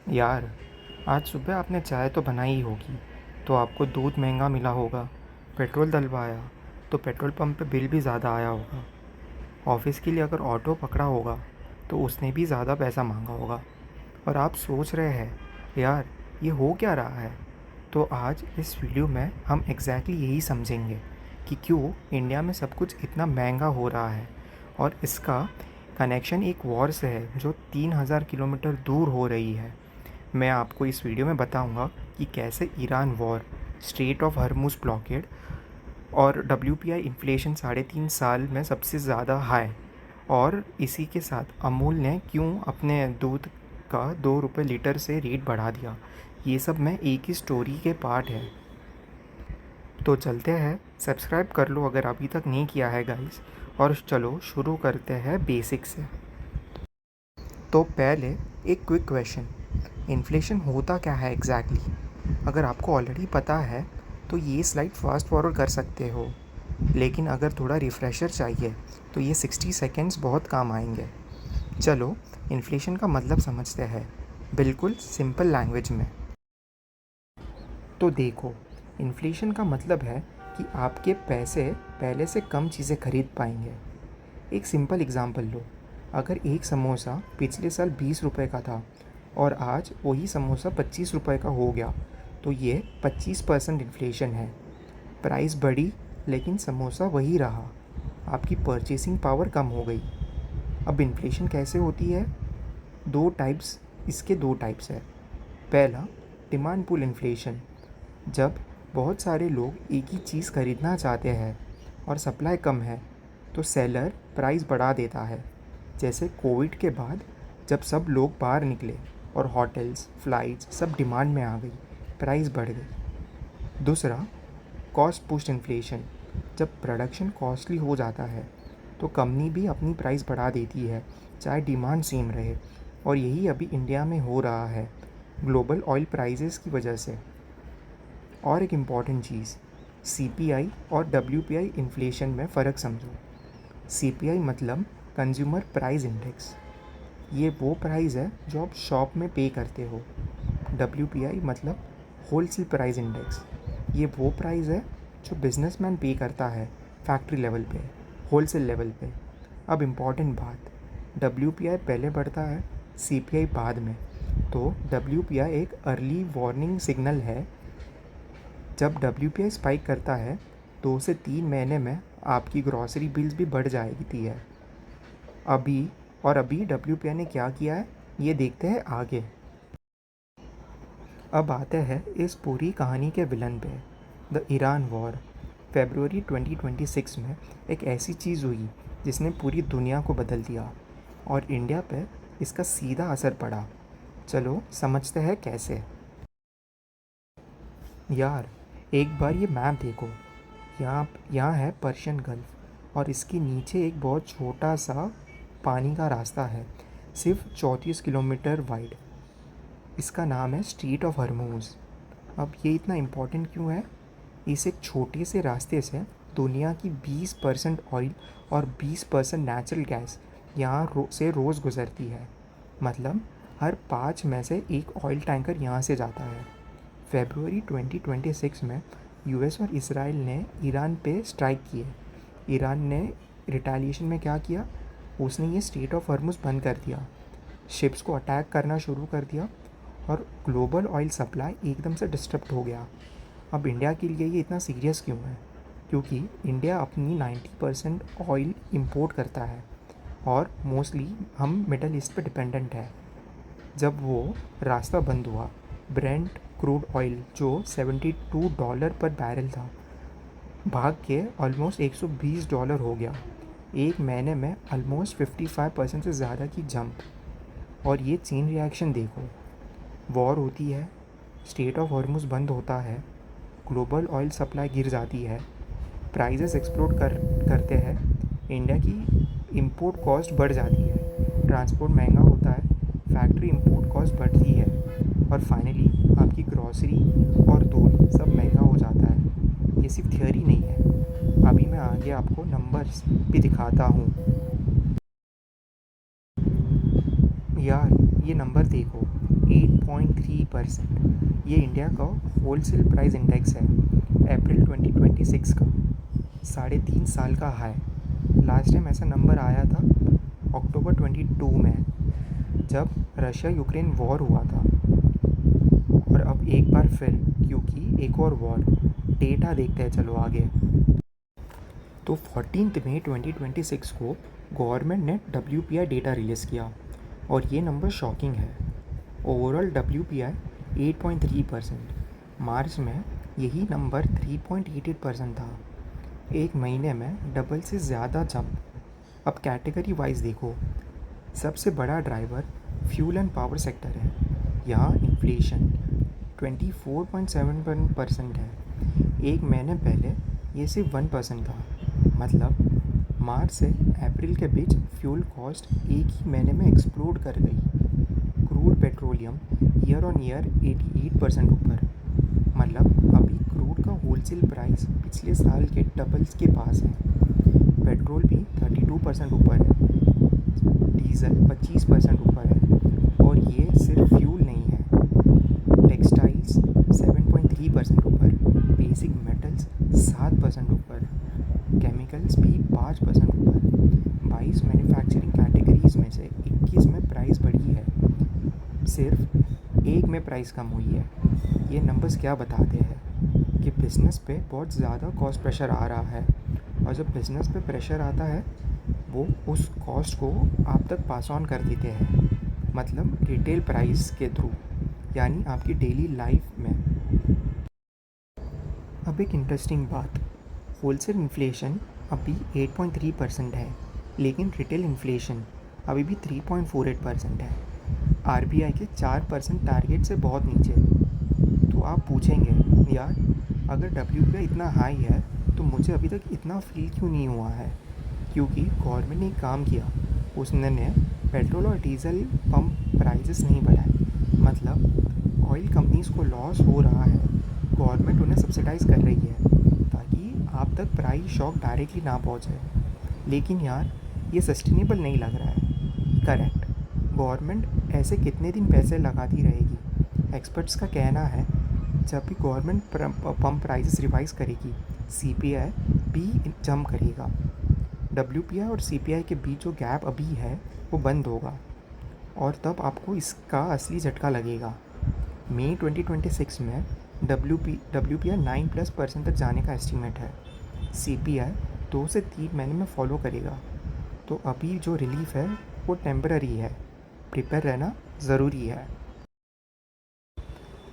यार, आज सुबह आपने चाय तो बनाई ही होगी, तो आपको दूध महंगा मिला होगा। पेट्रोल डलवाया तो पेट्रोल पंप पे बिल भी ज़्यादा आया होगा। ऑफिस के लिए अगर ऑटो पकड़ा होगा तो उसने भी ज़्यादा पैसा मांगा होगा। और आप सोच रहे हैं, यार ये हो क्या रहा है। तो आज इस वीडियो में हम एग्जैक्टली यही समझेंगे कि क्यों इंडिया में सब कुछ इतना महंगा हो रहा है। और इसका कनेक्शन एक वॉर से है जो 3000 किलोमीटर दूर हो रही है। मैं आपको इस वीडियो में बताऊंगा कि कैसे Iran war, strait of Hormuz blockade और WPI इन्फ्लेशन 3.5 साल में सबसे ज़्यादा हाई, और इसी के साथ अमूल ने क्यों अपने दूध का 2 रुपये लीटर से रेट बढ़ा दिया। ये सब में एक ही स्टोरी के पार्ट है। तो चलते हैं, सब्सक्राइब कर लो अगर अभी तक नहीं किया है गाइस। और चलो शुरू करते हैं बेसिक से। तो पहले एक क्विक क्वेश्चन, इन्फ्लेशन होता क्या है एग्जैक्टली। अगर आपको ऑलरेडी पता है तो ये स्लाइड फास्ट फॉरवर्ड कर सकते हो, लेकिन अगर थोड़ा रिफ्रेशर चाहिए तो ये 60 सेकेंड्स बहुत काम आएंगे। चलो इन्फ्लेशन का मतलब समझते हैं बिल्कुल सिंपल लैंग्वेज में। तो देखो, इन्फ्लेशन का मतलब है कि आपके पैसे पहले से कम चीज़ें खरीद पाएंगे। एक सिंपल एग्जांपल लो, अगर एक समोसा पिछले साल 20 रुपए का था और आज वही समोसा 25 रुपए का हो गया, तो ये 25% इन्फ्लेशन है। प्राइस बढ़ी लेकिन समोसा वही रहा, आपकी परचेसिंग पावर कम हो गई। अब इन्फ्लेशन कैसे होती है? इसके दो टाइप्स है। पहला, डिमांड पुल इन्फ्लेशन, जब बहुत सारे लोग एक ही चीज़ खरीदना चाहते हैं और सप्लाई कम है तो सेलर प्राइस बढ़ा देता है। जैसे कोविड के बाद जब सब लोग बाहर निकले और होटल्स, फ्लाइट्स सब डिमांड में आ गई, प्राइस बढ़ गई। दूसरा, कॉस्ट पुश इन्फ्लेशन, जब प्रोडक्शन कॉस्टली हो जाता है तो कंपनी भी अपनी प्राइस बढ़ा देती है चाहे डिमांड सेम रहे। और यही अभी इंडिया में हो रहा है ग्लोबल ऑयल प्राइसेस की वजह से। और एक इम्पॉर्टेंट चीज़, CPI और WPI इन्फ्लेशन में फ़र्क समझो। CPI मतलब कंज्यूमर प्राइस इंडेक्स, ये वो प्राइस है जो आप शॉप में पे करते हो। WPI मतलब होलसेल प्राइस इंडेक्स, ये वो प्राइस है जो बिजनेसमैन पे करता है फैक्ट्री लेवल पे, होलसेल लेवल पे। अब इम्पॉर्टेंट बात, WPI पहले बढ़ता है, CPI बाद में। तो WPI एक अर्ली वार्निंग सिग्नल है। जब WPI स्पाइक करता है 2 से 3 महीने में आपकी ग्रॉसरी बिल्स भी बढ़ जाती है। अभी WPI ने क्या किया है ये देखते हैं आगे। अब आते हैं इस पूरी कहानी के विलन पे, द ईरान वॉर। फरवरी 2026 में एक ऐसी चीज़ हुई जिसने पूरी दुनिया को बदल दिया, और इंडिया पे इसका सीधा असर पड़ा। चलो समझते हैं कैसे। यार, एक बार ये मैप देखो, यहाँ है पर्शियन गल्फ़ और इसके नीचे एक बहुत छोटा सा पानी का रास्ता है, सिर्फ 34 किलोमीटर वाइड। इसका नाम है स्ट्रेट ऑफ हर्मुज़। अब ये इतना इम्पोर्टेंट क्यों है? इस एक छोटे से रास्ते से दुनिया की 20% ऑयल और 20% नेचुरल गैस यहाँ से रोज़ गुज़रती है। मतलब हर 5 में से एक ऑयल टैंकर यहाँ से जाता है। फरवरी 2026 में US और इसराइल ने ईरान पे स्ट्राइक किए। ईरान ने रिटेलिएशन में क्या किया, उसने ये स्ट्रेट ऑफ हॉर्मुज़ बंद कर दिया, शिप्स को अटैक करना शुरू कर दिया और ग्लोबल ऑयल सप्लाई एकदम से डिस्टर्ब हो गया। अब इंडिया के लिए ये इतना सीरियस क्यों है? क्योंकि इंडिया अपनी 90% ऑयल इंपोर्ट करता है और मोस्टली हम मिडल ईस्ट पे डिपेंडेंट है। जब वो रास्ता बंद हुआ, ब्रेंट क्रूड ऑयल जो $72 पर बैरल था, भाग के ऑलमोस्ट $120 हो गया। एक महीने में ऑलमोस्ट 55% से ज़्यादा की जंप। और ये चेन रिएक्शन देखो, वॉर होती है, स्ट्रेट ऑफ हॉर्मुज़ बंद होता है, ग्लोबल ऑयल सप्लाई गिर जाती है, प्राइसेस एक्सप्लोड करते हैं, इंडिया की इंपोर्ट कॉस्ट बढ़ जाती है, ट्रांसपोर्ट महंगा होता है, फैक्ट्री इंपोर्ट कॉस्ट बढ़ती है, और फाइनली आपकी ग्रॉसरी और दूध सब महंगा हो जाता है। ये सिर्फ थियोरी नहीं है, अभी मैं आगे आपको नंबर्स भी दिखाता हूँ। यार, ये नंबर देखो, 3%। ये इंडिया का होलसेल प्राइस इंडेक्स है अप्रैल 2026 का, 3.5 साल का हाई। लास्ट टाइम ऐसा नंबर आया था अक्टूबर 22 में, जब रशिया यूक्रेन वॉर हुआ था। और अब एक बार फिर, क्योंकि एक और वॉर, डेटा देखते हैं चलो आगे। तो 14 मई 2026 को गवर्नमेंट ने WPI डेटा रिलीज़ किया और ये नंबर शॉकिंग है। ओवरऑल WPI 8.3%, मार्च में यही नंबर 3.88% था। एक महीने में डबल से ज़्यादा जंप। अब कैटेगरी वाइज देखो, सबसे बड़ा driver fuel and power sector है। यहाँ इन्फ्लेशन 24.71% है। एक महीने पहले ये सिर्फ 1% था। मतलब मार्च से अप्रैल के बीच फ्यूल कॉस्ट एक ही महीने में एक्सप्लोड कर गई। Crude petroleum year on year 88% ऊपर। मतलब अभी क्रूड का होलसेल प्राइस पिछले साल के डबल्स के पास है। पेट्रोल भी 32% ऊपर है, डीजल 25% ऊपर है। और ये सिर्फ फ्यूल नहीं है, टेक्सटाइल्स 7.3% ऊपर, बेसिक मेटल्स 7% ऊपर, केमिकल्स भी 5% ऊपर। 22 मैन्युफैक्चरिंग कैटेगरीज में से 21 में प्राइस बढ़ी है, सिर्फ एक में प्राइस कम हुई है। ये नंबर्स क्या बताते हैं कि बिज़नेस पे बहुत ज़्यादा कॉस्ट प्रेशर आ रहा है। और जब बिज़नेस पे प्रेशर आता है, वो उस कॉस्ट को आप तक पास ऑन कर देते हैं, मतलब रिटेल प्राइस के थ्रू, यानी आपकी डेली लाइफ में। अब एक इंटरेस्टिंग बात, होलसेल इन्फ्लेशन अभी 8.3% है, लेकिन रिटेल इन्फ्लेशन अभी भी 3.48% है। RBI के 4% टारगेट से बहुत नीचे। तो आप पूछेंगे, यार अगर WPI इतना हाई है तो मुझे अभी तक इतना फील क्यों नहीं हुआ है? क्योंकि गवर्नमेंट ने काम किया, उसने पेट्रोल और डीजल पंप प्राइसेस नहीं बढ़ाए। मतलब ऑयल कंपनीज़ को लॉस हो रहा है, गवर्नमेंट उन्हें सब्सिडाइज़ कर रही है ताकि आप तक प्राइस शॉक डायरेक्टली ना पहुँचे। लेकिन यार ये सस्टेनेबल नहीं लग रहा है। करेक्ट, गवर्नमेंट ऐसे कितने दिन पैसे लगाती रहेगी? एक्सपर्ट्स का कहना है जब भी गवर्नमेंट पंप प्राइसेस रिवाइज करेगी, CPI भी जंप करेगा। WPI और CPI के बीच जो गैप अभी है वो बंद होगा और तब आपको इसका असली झटका लगेगा। मई 2026 में WPI 9+% तक जाने का एस्टीमेट है। CPI 2 से 3 महीने में फॉलो करेगा। तो अभी जो रिलीफ है वो टेम्पररी है, प्रिपेयर रहना ज़रूरी है।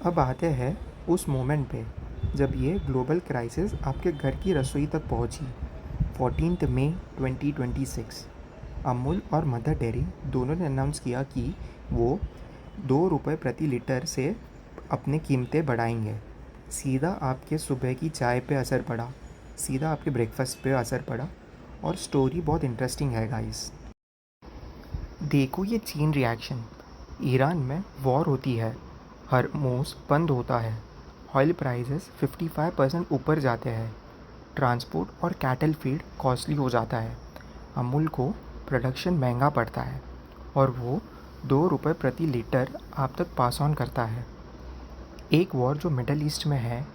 अब आते हैं उस मोमेंट पे जब ये ग्लोबल क्राइसिस आपके घर की रसोई तक पहुंची। 14 मई 2026 अमूल और मदर डेयरी दोनों ने अनाउंस किया कि वो ₹2 प्रति लीटर से अपनी कीमतें बढ़ाएंगे। सीधा आपके सुबह की चाय पे असर पड़ा, सीधा आपके ब्रेकफास्ट पे असर पड़ा। और स्टोरी बहुत इंटरेस्टिंग है गाइस। देखो ये चेन रिएक्शन, ईरान में वॉर होती है, हरमुज़ बंद होता है, ऑयल प्राइसेस 55% ऊपर जाते हैं, ट्रांसपोर्ट और कैटल फीड कॉस्टली हो जाता है, अमूल को प्रोडक्शन महंगा पड़ता है और वो ₹2 प्रति लीटर आप तक पास ऑन करता है। एक वॉर जो मिडल ईस्ट में है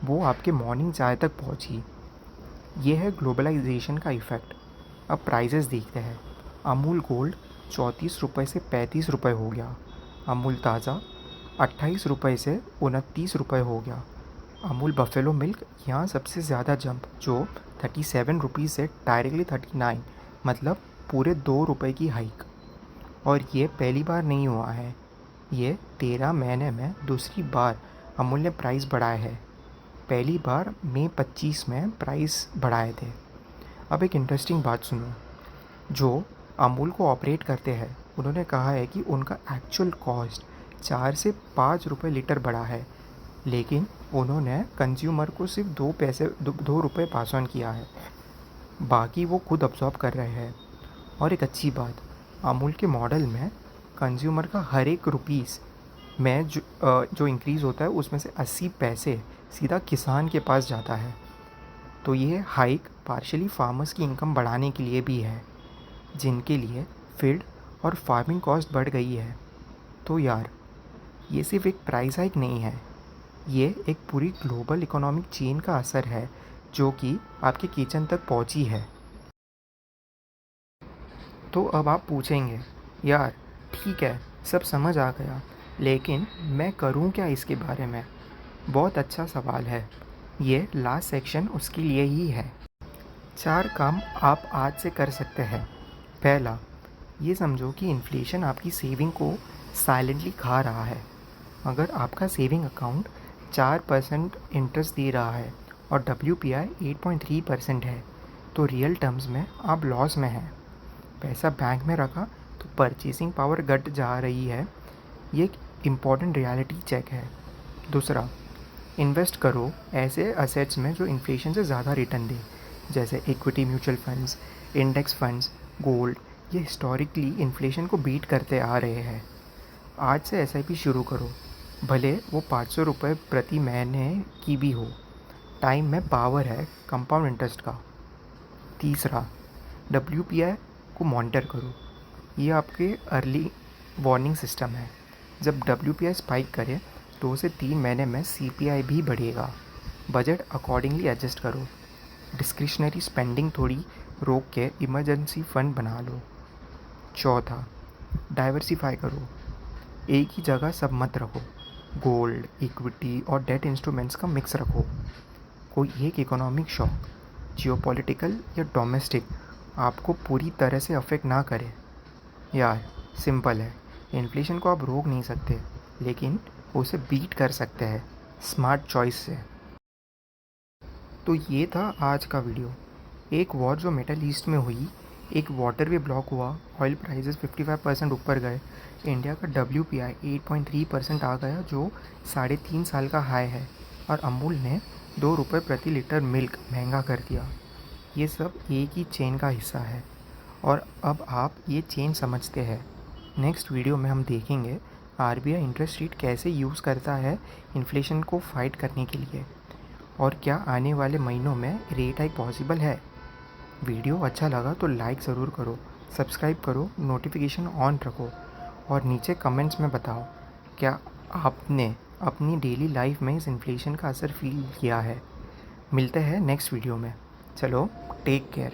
वो आपके मॉर्निंग चाय तक पहुंची। ये है ग्लोबलाइजेशन का इफ़ेक्ट। अब प्राइजेस देखते हैं। अमूल गोल्ड ₹34 से ₹35 हो गया, अमूल ताज़ा ₹28 से ₹29 हो गया। अमूल बफेलो मिल्क यहाँ सबसे ज़्यादा जंप, जो ₹37 से डायरेक्टली 39, मतलब पूरे ₹2 की हाइक। और ये पहली बार नहीं हुआ है, ये 13 महीने में दूसरी बार अमूल ने प्राइस बढ़ाया है। पहली बार मई 25 में प्राइस बढ़ाए थे। अब एक इंटरेस्टिंग बात सुनो, जो अमूल को ऑपरेट करते हैं उन्होंने कहा है कि उनका एक्चुअल कॉस्ट 4 से ₹5 लीटर बढ़ा है, लेकिन उन्होंने कंज्यूमर को सिर्फ ₹2 पास ऑन किया है, बाकी वो खुद अब्जॉर्ब कर रहे हैं। और एक अच्छी बात, अमूल के मॉडल में कंज्यूमर का हर एक रुपीस में जो इंक्रीज़ होता है उसमें से 80 पैसे सीधा किसान के पास जाता है। तो ये हाइक पार्शियली फार्मर्स की इनकम बढ़ाने के लिए भी है, जिनके लिए फील्ड और फार्मिंग कॉस्ट बढ़ गई है। तो यार ये सिर्फ एक प्राइस हाइक नहीं है, ये एक पूरी ग्लोबल इकोनॉमिक चेन का असर है जो कि आपके किचन तक पहुंची है। तो अब आप पूछेंगे, यार ठीक है, सब समझ आ गया, लेकिन मैं करूं क्या इसके बारे में? बहुत अच्छा सवाल है। ये लास्ट सेक्शन उसके लिए ही है। 4 काम आप आज से कर सकते हैं। पहला, ये समझो कि इन्फ्लेशन आपकी सेविंग को साइलेंटली खा रहा है। अगर आपका सेविंग अकाउंट 4% इंटरेस्ट दे रहा है और WPI 8.3% है, तो रियल टर्म्स में आप लॉस में हैं। पैसा बैंक में रखा तो परचेसिंग पावर घट जा रही है। ये एक इम्पॉर्टेंट रियलिटी चेक है। दूसरा, इन्वेस्ट करो ऐसे असेट्स में जो इन्फ्लेशन से ज़्यादा रिटर्न दे, जैसे equity mutual funds, index funds, gold. ये हिस्टोरिकली इन्फ्लेशन को बीट करते आ रहे हैं। आज से SIP शुरू करो, भले वो 500 रुपये प्रति महीने की भी हो। टाइम में पावर है कंपाउंड इंटरेस्ट का। तीसरा, WPI को मॉनिटर करो। ये आपके अर्ली वार्निंग सिस्टम है। जब WPI स्पाइक करे 2 से 3 महीने में CPI भी बढ़ेगा। बजट अकॉर्डिंगली एडजस्ट करो। डिस्क्रिशनरी स्पेंडिंग थोड़ी रोक के इमरजेंसी फंड बना लो। चौथा, डाइवर्सिफाई करो। एक ही जगह सब मत रखो। गोल्ड, इक्विटी और डेट इंस्ट्रूमेंट्स का मिक्स रखो। कोई एक इकोनॉमिक शॉक, जियोपॉलिटिकल या डोमेस्टिक, आपको पूरी तरह से अफेक्ट ना करे। यार सिंपल है, इन्फ्लेशन को आप रोक नहीं सकते, लेकिन उसे बीट कर सकते हैं स्मार्ट चॉइस से। तो ये था आज का वीडियो। एक वॉर जो मिडल ईस्ट में हुई, एक वाटर वे ब्लॉक हुआ, ऑयल प्राइसेस 55% ऊपर गए, इंडिया का WPI 8.3% आ गया जो 3.5 साल का हाई है, और अमूल ने 2 रुपये प्रति लीटर मिल्क महंगा कर दिया। ये सब एक ही चेन का हिस्सा है, और अब आप ये चेन समझते हैं। नेक्स्ट वीडियो में हम देखेंगे RBI इंटरेस्ट रेट कैसे यूज़ करता है इन्फ्लेशन को फाइट करने के लिए, और क्या आने वाले महीनों में रेट हाइक पॉसिबल है। वीडियो अच्छा लगा तो लाइक ज़रूर करो, सब्सक्राइब करो, नोटिफिकेशन ऑन रखो, और नीचे कमेंट्स में बताओ क्या आपने अपनी डेली लाइफ में इस इन्फ्लेशन का असर फील किया है। मिलते हैं नेक्स्ट वीडियो में। चलो, टेक केयर।